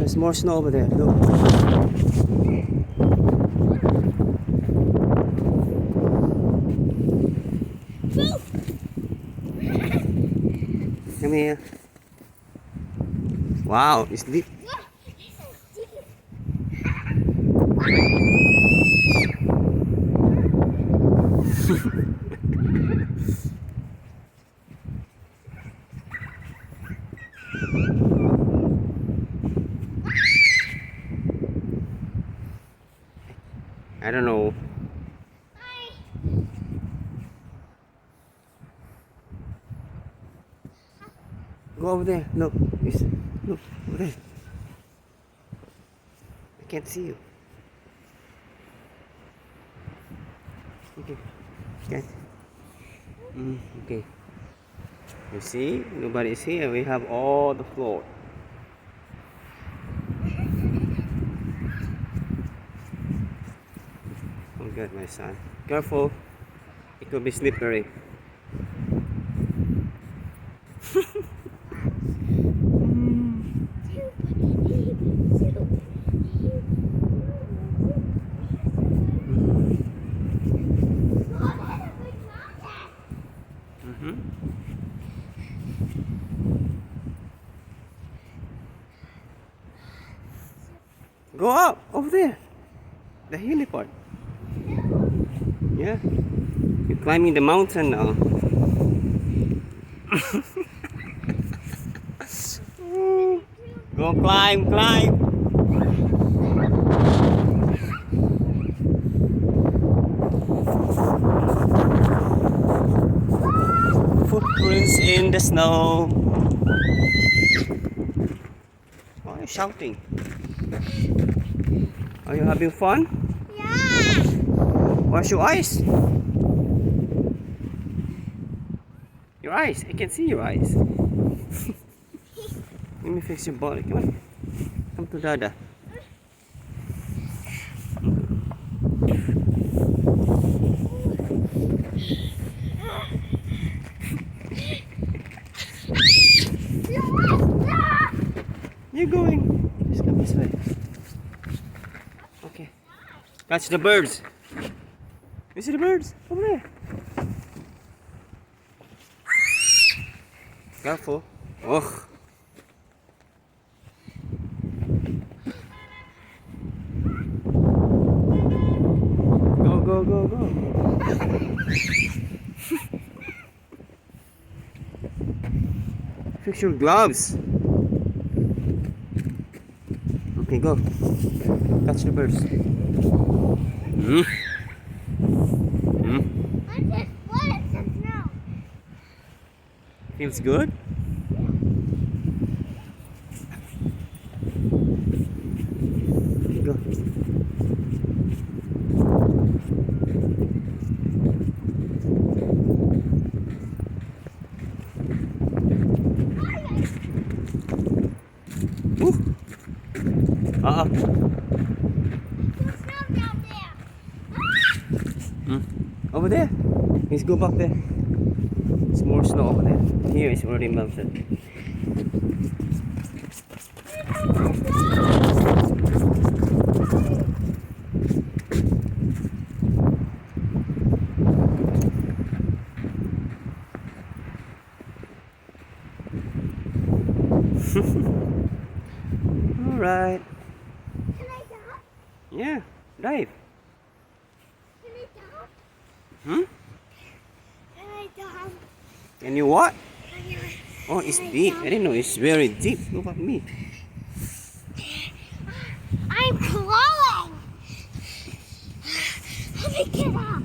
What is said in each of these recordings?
There's more snow over there. Look. Come here. Wow, it's deep. I don't know. Go over there. Look. Look over there. I can't see you. Okay. Okay. Okay. You see? Nobody is here. We have all the floor. Oh good, my son. Careful. It could be slippery. Go up over there. The hilly part. Yeah. You're climbing the mountain now. Go climb. Footprints in the snow. Why are you shouting? Are you having fun? Yeah. Wash your eyes. Your eyes. I can see your eyes. Let me fix your body. Come on. Come to Dada. You're going. Just come this way. Okay. Catch the birds. You see the birds? Over there. Careful. Oh. Go. Fix your gloves. Okay, go. Catch the birds. Feels good? Okay, go. Over there. Let's go back there. There's more snow over there. Here it's already melted. Alright. Can I jump? Yeah, dive. Can I jump? Hmm? Can I jump? Can you what? Oh, it's deep. I didn't know it's very deep. Look at me. I'm crawling. Let me get up.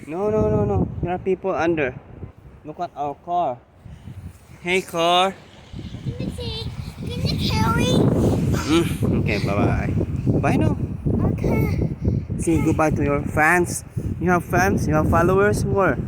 No. There are people under. Look at our car. Hey, car. Can you see? Can you carry? Okay, bye-bye. Bye now. Okay. Say goodbye to your fans. You have fans? You have followers? Where?